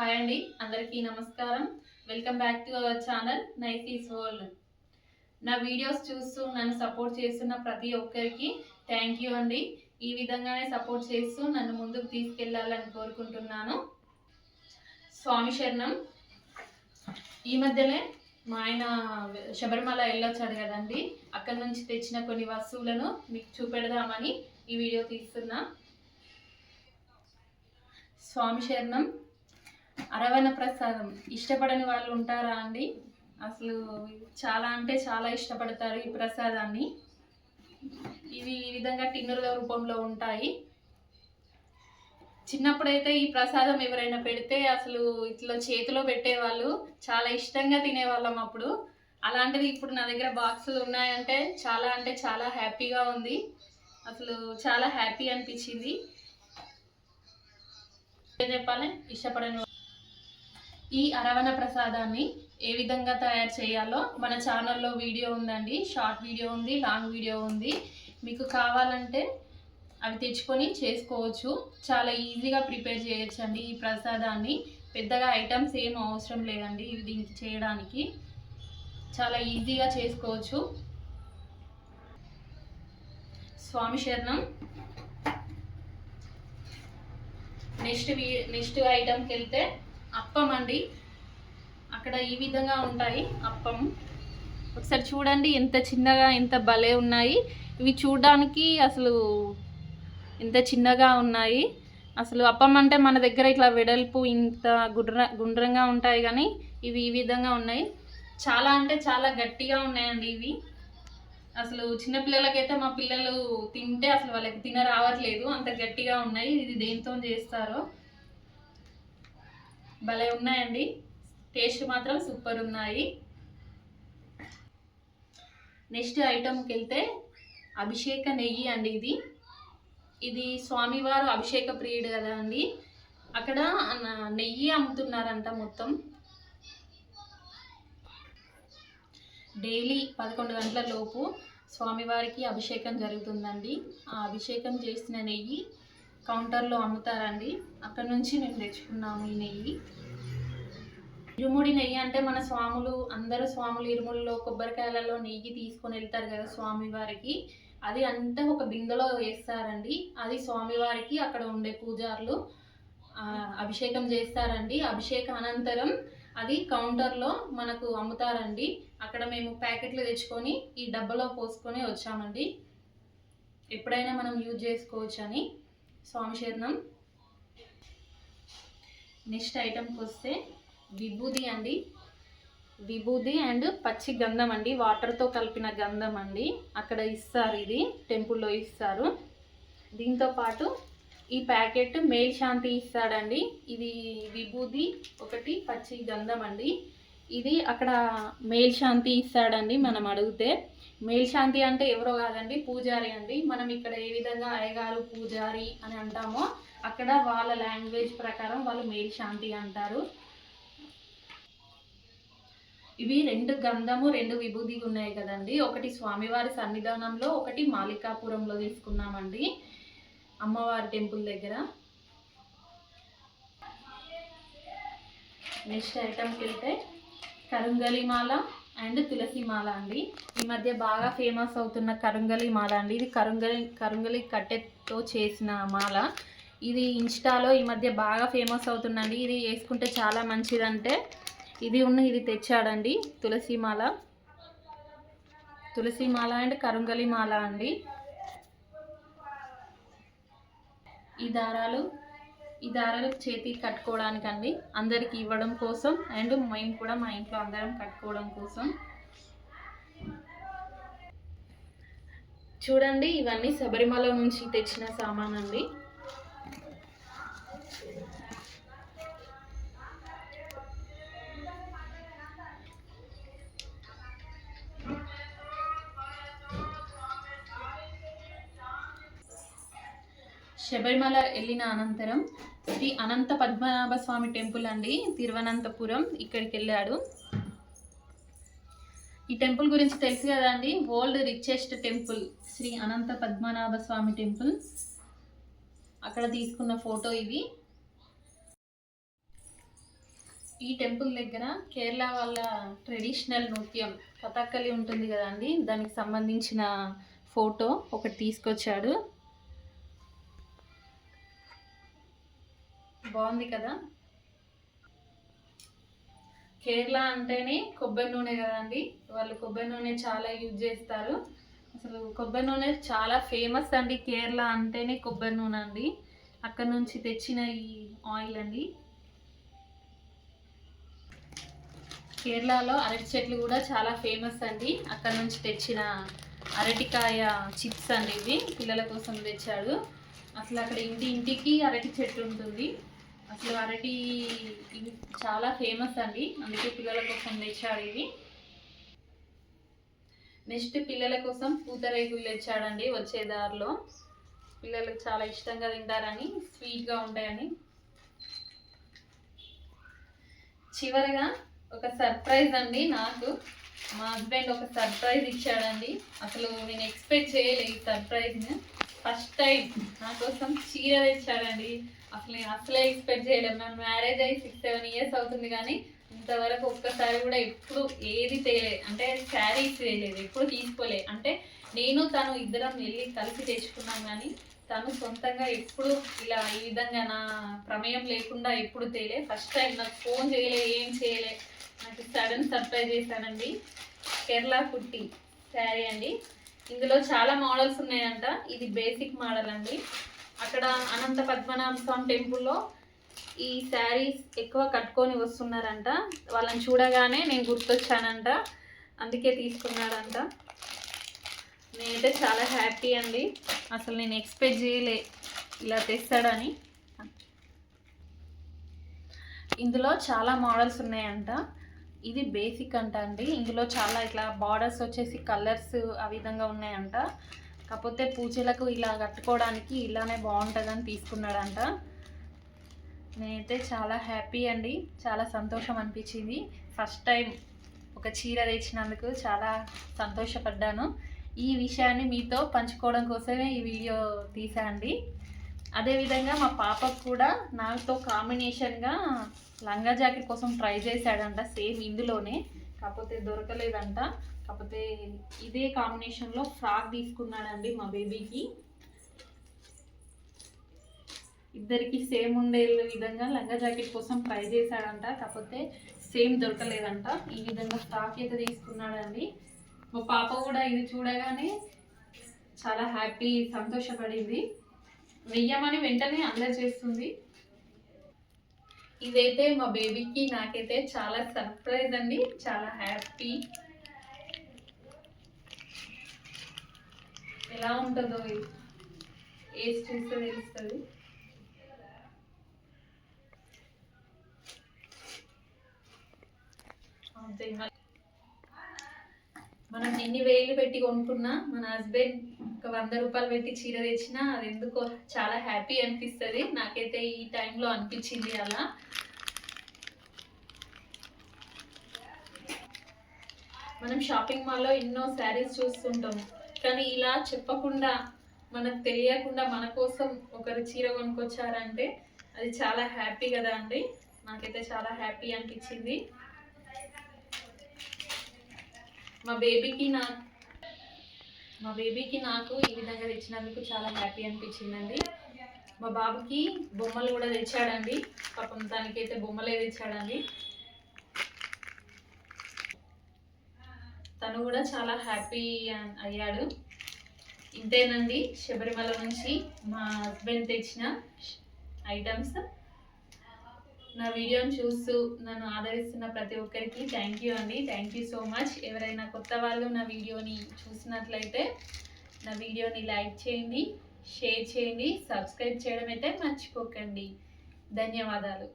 Hi అండి, అందరికీ నమస్కారం. Welcome back to our channel Nicy's world. నా వీడియోస్ చూస్తూ నన్ను సపోర్ట్ చేస్తున్న ప్రతి ఒక్కరికి థ్యాంక్ యూ అండి. ఈ విధంగానే సపోర్ట్ చేస్తూ నన్ను ముందుకు తీసుకెళ్లాలని కోరుకుంటున్నాను. స్వామి శరణం. ఈ మధ్యనే మా ఆయన శబరిమల వెళ్ళొచ్చాడు కదండి, అక్కడి నుంచి తెచ్చిన కొన్ని వస్తువులను మీకు చూపెడదామని ఈ వీడియో తీస్తున్నా. స్వామి శరణం. అరవణ ప్రసాదం ఇష్టపడని వాళ్ళు ఉంటారా అండి? అసలు చాలా అంటే చాలా ఇష్టపడతారు ఈ ప్రసాదాన్ని. ఇవి ఈ విధంగా టిన్నుల రూపంలో ఉంటాయి. చిన్నప్పుడైతే ఈ ప్రసాదం ఎవరైనా పెడితే అసలు ఇట్లా చేతిలో పెట్టేవాళ్ళు, చాలా ఇష్టంగా తినేవాళ్ళం అప్పుడు. అలాంటిది ఇప్పుడు నా దగ్గర బాక్సులు ఉన్నాయంటే చాలా హ్యాపీగా ఉంది. అసలు చాలా హ్యాపీ అనిపించింది. చెప్పాలి, ఇష్టపడని ఈ అరవణ ప్రసాదాన్ని ఏ విధంగా తయారు చేయాలో మన ఛానల్లో వీడియో ఉందండి. షార్ట్ వీడియో ఉంది, లాంగ్ వీడియో ఉంది. మీకు కావాలంటే అవి తెచ్చుకొని చేసుకోవచ్చు. చాలా ఈజీగా ప్రిపేర్ చేయొచ్చండి ఈ ప్రసాదాన్ని. పెద్దగా ఐటమ్స్ ఏం అవసరం లేదండి ఇవి దీనికి చేయడానికి. చాలా ఈజీగా చేసుకోవచ్చు. స్వామి శరణం. నెక్స్ట్ ఐటమ్కి వెళ్తే అప్పం అండి. అక్కడ ఈ విధంగా ఉంటాయి అప్పం. ఒకసారి చూడండి ఎంత చిన్నగా, ఎంత భలే ఉన్నాయి. ఇవి చూడడానికి అసలు ఎంత చిన్నగా ఉన్నాయి. అసలు అప్పం అంటే మన దగ్గర ఇట్లా వెడల్పు ఇంత గుండ్రంగా ఉంటాయి, కానీ ఇవి ఈ విధంగా ఉన్నాయి. చాలా అంటే చాలా గట్టిగా ఉన్నాయండి ఇవి. అసలు చిన్నపిల్లలకైతే మా పిల్లలు తింటే అసలు వాళ్ళకి తినరావట్లేదు, అంత గట్టిగా ఉన్నాయి. ఇది దేంతో చేస్తారో భలే ఉన్నాయండి. టేస్ట్ మాత్రం సూపర్ ఉన్నాయి. నెక్స్ట్ ఐటమ్కి వెళ్తే అభిషేక నెయ్యి అండి. ఇది స్వామివారు అభిషేక ప్రియుడు కదా అండి. అక్కడ నెయ్యి అమ్ముతున్నారంట. మొత్తం డైలీ 11 గంటల లోపు స్వామివారికి అభిషేకం జరుగుతుందండి. ఆ అభిషేకం చేసిన నెయ్యి కౌంటర్లో అమ్ముతారండి. అక్కడ నుంచి మేము తెచ్చుకున్నాము ఈ నెయ్యి. ఇరుముడి నెయ్యి అంటే మన అందరూ స్వాములు ఇరుముడిలో కొబ్బరికాయలలో నెయ్యి తీసుకొని వెళ్తారు కదా స్వామివారికి. అది అంతా ఒక బిందెలో వేస్తారండి. అది స్వామివారికి అక్కడ ఉండే పూజారులు అభిషేకం చేస్తారండి. అభిషేక అనంతరం అది కౌంటర్లో మనకు అమ్ముతారండి. అక్కడ మేము ప్యాకెట్లు తెచ్చుకొని ఈ డబ్బాలో పోసుకొని వచ్చామండి. ఎప్పుడైనా మనం యూజ్ చేసుకోవచ్చు అని. స్వామి శరణం. నెక్స్ట్ ఐటమ్కి వస్తే విభూది అండి. విభూది అండ్ పచ్చి గంధం అండి, వాటర్తో కలిపిన గంధం అండి. అక్కడ ఇస్తారు, ఇది టెంపుల్లో ఇస్తారు. దీంతో పాటు ఈ ప్యాకెట్ మేల్ శాంతి ఇస్తాడండి. ఇది విభూది ఒకటి, పచ్చి గంధం అండి. ఇది అక్కడ మేల్ శాంతి ఇస్తాడండి మనం అడిగితే. మేల్ శాంతి అంటే ఎవరో కాదండి, పూజారి అండి. మనం ఇక్కడ ఏ విధంగా అయ్యగారు పూజారి అని అంటామో అక్కడ వాళ్ళ లాంగ్వేజ్ ప్రకారం వాళ్ళు మేల్ శాంతి అంటారు. ఇవి 2 గంధము 2 విభూది ఉన్నాయి కదండి. ఒకటి స్వామివారి సన్నిధానంలో, ఒకటి మాలికాపురంలో తీసుకున్నామండి, అమ్మవారి టెంపుల్ దగ్గర. నెక్స్ట్ ఐటమ్కి వెళ్తే కరుంగలి మాల అండ్ తులసి మాల అండి. ఈ మధ్య బాగా ఫేమస్ అవుతున్న కరుంగలి మాల అండి. ఇది కరుంగలి కట్టెతో చేసిన మాల. ఇది ఇన్స్టాలో ఈ మధ్య బాగా ఫేమస్ అవుతుందండి. ఇది వేసుకుంటే చాలా మంచిదంటే ఇది తెచ్చాడండి. తులసి మాల అండ్ కరుంగలి మాల అండి. ఈ దారాలు చేతికి కట్టుకోవడానికి అండి, అందరికి ఇవ్వడం కోసం. అండ్ మేము కూడా మా ఇంట్లో అందరం కట్టుకోవడం కోసం. చూడండి, ఇవన్నీ శబరిమల నుంచి తెచ్చిన సామాన్ అండి. శబరిమల వెళ్ళిన అనంతరం శ్రీ అనంత పద్మనాభ స్వామి టెంపుల్ అండి, తిరువనంతపురం, ఇక్కడికి వెళ్ళాడు. ఈ టెంపుల్ గురించి తెలుసు కదండి, world richest temple Shri Anantha Padmanabha స్వామి టెంపుల్. అక్కడ తీసుకున్న ఫోటో ఇది. ఈ టెంపుల్ దగ్గర కేరళ వాళ్ళ ట్రెడిషనల్ నృత్యం కథాకళి ఉంటుంది కదండి, దానికి సంబంధించిన ఫోటో ఒకటి తీసుకొచ్చాడు. బాగుంది కదా. కేరళ అంటేనే కొబ్బరి నూనె కదండి, వాళ్ళు కొబ్బరి నూనె చాలా యూజ్ చేస్తారు. అసలు కొబ్బరి నూనె చాలా ఫేమస్ అండి, కేరళ అంటేనే కొబ్బరి నూనె అండి. అక్కడ నుంచి తెచ్చిన ఈ ఆయిల్ అండి. కేరళలో అరటి చెట్లు కూడా చాలా ఫేమస్ అండి, అక్కడ నుంచి తెచ్చిన అరటికాయ చిప్స్ అండి ఇవి పిల్లల కోసం తెచ్చాడు. అసలు అక్కడ ఇంటికి అరటి చెట్టు ఉంటుంది. అసలు అరటి ఇవి చాలా ఫేమస్ అండి, అందుకే పిల్లల కోసం తెచ్చాడు ఇవి. నెక్స్ట్ పిల్లల కోసం పూతరేకులు తెచ్చాడండి వచ్చే దారిలో. పిల్లలకు చాలా ఇష్టంగా తింటారని, స్వీట్గా ఉంటాయని. చివరగా ఒక సర్ప్రైజ్ అండి, నాకు మా హస్బెండ్ ఒక సర్ప్రైజ్ ఇచ్చాడండి. అసలు నేను ఎక్స్పెక్ట్ చేయలేదు ఈ సర్ప్రైజ్ని. ఫస్ట్ టైం నా కోసం చీర తెచ్చాడండి. అసలు నేను అసలే ఎక్స్పెక్ట్ చేయలేదు. నా మ్యారేజ్ అయ్యి 6-7 ఇయర్స్ అవుతుంది, కానీ ఇంతవరకు ఒక్కసారి కూడా ఎప్పుడు ఏది అంటే శారీస్ తేయలేదు, ఎప్పుడు తీసుకోలే. అంటే నేను తను ఇద్దరం వెళ్ళి కలిసి తెచ్చుకున్నాం, కానీ తను సొంతంగా ఎప్పుడు ఇలా ఈ విధంగా నా ప్రమేయం లేకుండా ఎప్పుడు తేలే. ఫస్ట్ టైం నాకు ఫోన్ చేయలే, ఏం చేయలే, నాకు సడన్ సర్ప్రైజ్ చేశానండి. కేరళ కుట్టి శారీ అండి. ఇందులో చాలా మోడల్స్ ఉన్నాయంట, ఇది బేసిక్ మోడల్ అండి. అక్కడ అనంత పద్మనాభ స్వామి టెంపుల్లో ఈ శారీస్ ఎక్కువ కట్టుకొని వస్తున్నారంట. వాళ్ళని చూడగానే నేను గుర్తొచ్చానంట, అందుకే తీసుకున్నాడంట. నేనైతే చాలా హ్యాపీ అండి, అసలు నేను ఎక్స్పెక్ట్ చేయలే ఇలా తెస్తాడని. ఇందులో చాలా మోడల్స్ ఉన్నాయంట. ఇది బేసిక్ అంట అండి. ఇందులో చాలా ఇట్లా బార్డర్స్ వచ్చేసి కలర్స్ ఆ విధంగా ఉన్నాయంట. కాకపోతే పూజలకు ఇలా కట్టుకోవడానికి ఇలానే బాగుంటుందని తీసుకున్నాడంట. నేనైతే చాలా హ్యాపీ అండి, చాలా సంతోషం అనిపించింది. ఫస్ట్ టైం ఒక చీర తెచ్చినందుకు చాలా సంతోషపడ్డాను. ఈ విషయాన్ని మీతో పంచుకోవడం కోసమే ఈ వీడియో తీసాండి. అదేవిధంగా మా పాపకు కూడా నాతో కాంబినేషన్గా లంగా జాకెట్ కోసం ట్రై చేశాడంట, సేమ్ ఇందులోనే, కాకపోతే దొరకలేదంట. కాకపోతే ఇదే కాంబినేషన్లో ఫ్రాక్ తీసుకున్నాడండి మా బేబీకి. ఇద్దరికి సేమ్ ఉండే విధంగా లంగా జాకెట్ కోసం ట్రై చేశాడంట, కాకపోతే సేమ్ దొరకలేదంట. ఈ విధంగా ఫ్రాక్ అయితే తీసుకున్నాడండి. మా పాప కూడా ఇది చూడగానే చాలా హ్యాపీ, సంతోషపడింది. వెయ్యమని వెంటనే అందరు చేస్తుంది. ఇదైతే మా బేబీకి నాకైతే చాలా సర్ప్రైజ్ అండి, చాలా హ్యాపీ. ఎలా ఉంటుందో ఏజ్ చూస్తే తెలుస్తుంది. మనం ఎన్ని వేలు పెట్టి కొనుక్కున్నా మన హస్బెండ్ ఒక 100 రూపాయలు పెట్టి చీర తెచ్చినా అది ఎందుకో చాలా హ్యాపీ అనిపిస్తుంది. నాకైతే ఈ టైంలో అనిపించింది అలా. మనం షాపింగ్ మాల్లో ఎన్నో శారీస్ చూస్తుంటాం, కానీ ఇలా చెప్పకుండా మనకు తెలియకుండా మన కోసం ఒకరు చీర కొనుక్కొచ్చారంటే అది చాలా హ్యాపీ కదా అండి. నాకైతే చాలా హ్యాపీ అనిపించింది. మా బేబీకి నాకు ఈ విధంగా తెచ్చినందుకు చాలా హ్యాపీ అనిపించిందండి. మా బాబుకి బొమ్మలు కూడా తెచ్చాడండి, పాపం దానికైతే బొమ్మలే తెచ్చాడండి. తను కూడా చాలా హ్యాపీ అయ్యాడు. ఇంతేనండి శబరిమల నుంచి మా హస్బెండ్ తెచ్చిన ఐటమ్స్. నా వీడియోని చూస్తూ నన్ను ఆదరిస్తున్న ప్రతి ఒక్కరికి థ్యాంక్ యూ అండి, థ్యాంక్ యూ సో మచ్. ఎవరైనా కొత్త వాళ్ళు నా వీడియోని చూసినట్లయితే నా వీడియోని లైక్ చేయండి, షేర్ చేయండి, సబ్స్క్రైబ్ చేయడం అయితే మర్చిపోకండి. ధన్యవాదాలు.